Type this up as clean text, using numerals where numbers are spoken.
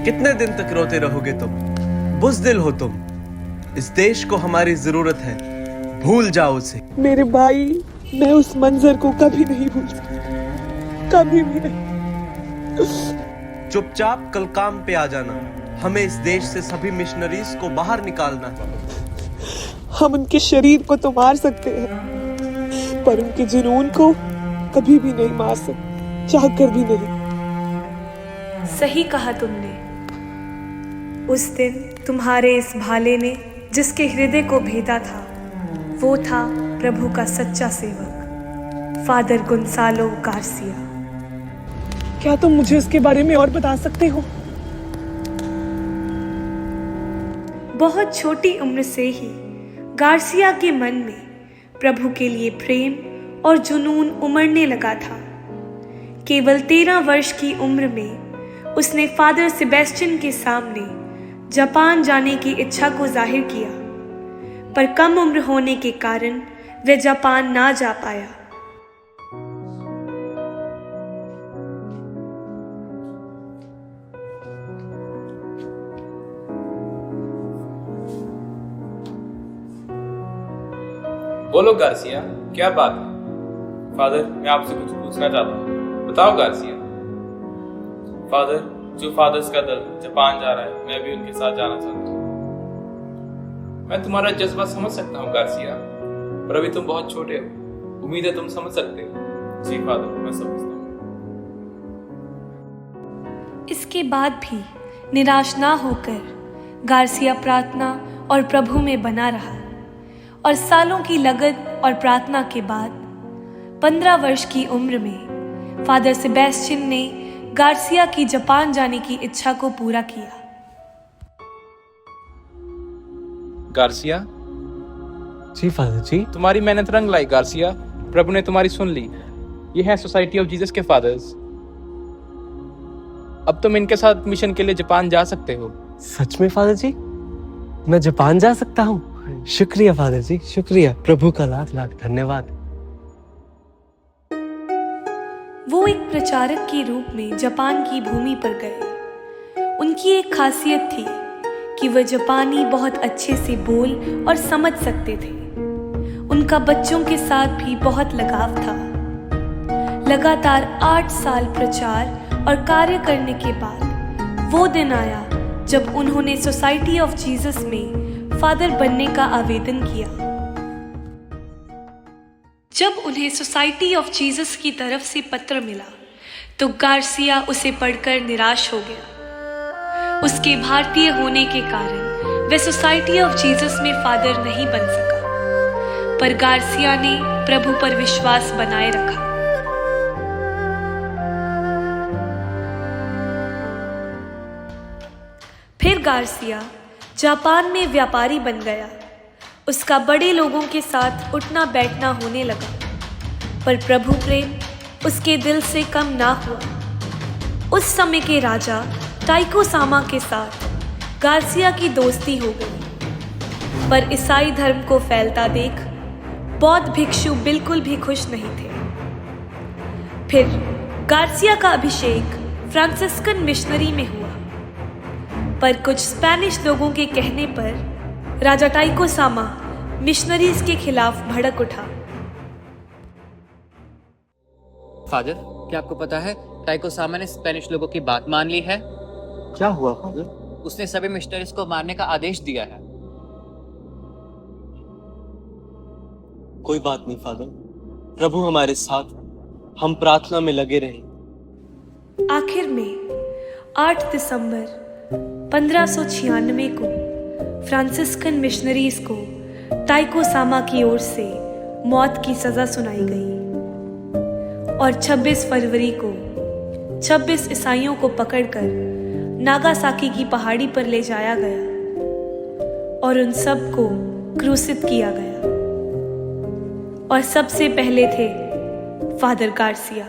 कितने दिन तक रोते रहोगे तुम? बुज़दिल हो तुम। इस देश को हमारी जरूरत है, भूल जाओ उसे। मेरे भाई, मैं उस मंजर को कभी नहीं भूल सकती, कभी भी नहीं। चुपचाप कल काम पे आ जाना। हमें इस देश से सभी मिशनरीज को बाहर निकालना है। हम उनके शरीर को तो मार सकते हैं, पर उनके जुनून को कभी भी नहीं मार सकते, चाहकर भी नहीं। सही कहा तुमने। उस दिन तुम्हारे इस भाले ने जिसके हृदय को भेदा था, वो था प्रभु का सच्चा सेवक, फादर गोंसालो गार्सिया। क्या तुम मुझे उसके बारे में और बता सकते हो? बहुत छोटी उम्र से ही गार्सिया के मन में प्रभु के लिए प्रेम और जुनून उमड़ने लगा था। केवल 13 वर्ष की उम्र में उसने फादर सेबेस्टियन के सामने जापान जाने की इच्छा को जाहिर किया, पर कम उम्र होने के कारण वह जापान ना जा पाया। बोलो गार्सिया, क्या बात है? फादर, मैं आपसे कुछ पूछना चाहता हूँ, बताओ गार्सिया। फादर, जो फादर्स का दल जापान जा रहा है, मैं भी उनके साथ जाना चाहता हूँ। मैं तुम्हारा जज्बा समझ सकता हूँ गार्सिया, पर अभी तुम बहुत छोटे हो। उम्मीद है तुम समझ सकते हो। जी फादर, मैं समझता हूँ। इसके बाद भी निराश ना होकर गार्सिया प्रार्थना और प्रभु में बना रहा, और सालों की लगन और प्रार्थना के बाद 15 वर्ष की उम्र में फादर सेबेस्टियन ने गार्सिया की जापान जाने की इच्छा को पूरा किया। गार्सिया? जी फादर जी। तुम्हारी मेहनत रंग लाई गार्सिया, प्रभु ने तुम्हारी सुन ली। ये है सोसाइटी ऑफ जीसस के फादर्स। अब तुम इनके साथ मिशन के लिए जापान जा सकते हो। सच में फादर जी? मैं जापान जा सकता हूँ? शुक्रिया फादर जी, शुक्रिया। प्रभु का लाख लाख धन्यवाद। वो एक प्रचारक के रूप में जापान की भूमि पर गए। उनकी एक खासियत थी कि वह जापानी बहुत अच्छे से बोल और समझ सकते थे। उनका बच्चों के साथ भी बहुत लगाव था। लगातार 8 साल प्रचार और कार्य करने के बाद वो दिन आया जब उन्होंने सोसाइटी ऑफ जीसस में फादर बनने का आवेदन किया। जब उन्हें सोसाइटी ऑफ जीसस की तरफ से पत्र मिला तो गार्सिया उसे पढ़कर निराश हो गया। उसके भारतीय होने के कारण वह सोसाइटी ऑफ जीसस में फादर नहीं बन सका, पर गार्सिया ने प्रभु पर विश्वास बनाए रखा। फिर गार्सिया जापान में व्यापारी बन गया। उसका बड़े लोगों के साथ उठना बैठना होने लगा, पर प्रभु प्रेम उसके दिल से कम ना हुआ। उस समय के राजा टाइको सामा के साथ गार्सिया की दोस्ती हो गई, पर ईसाई धर्म को फैलता देख बौद्ध भिक्षु बिल्कुल भी खुश नहीं थे। फिर गार्सिया का अभिषेक फ्रांसिस्कन मिशनरी में हुआ, पर कुछ स्पेनिश लोगों के कहने पर राजा टाइको सामा मिशनरीज के खिलाफ भड़क उठा। फादर, क्या आपको पता है टाइको सामा ने स्पेनिश लोगों की बात मान ली है? क्या हुआ फादर? उसने सभी मिशनरीज को मारने का आदेश दिया है। कोई बात नहीं फादर, प्रभु हमारे साथ, हम प्रार्थना में लगे रहे। आखिर में 8 दिसंबर 1596 को फ्रांसिस्कन मिशनरीज को टाइको सामा की ओर से मौत की सजा सुनाई गई, और 26 फरवरी को 26 ईसाइयों को पकड़कर नागासाकी की पहाड़ी पर ले जाया गया और उन सब को क्रूसित किया गया। और सबसे पहले थे फादर गार्सिया।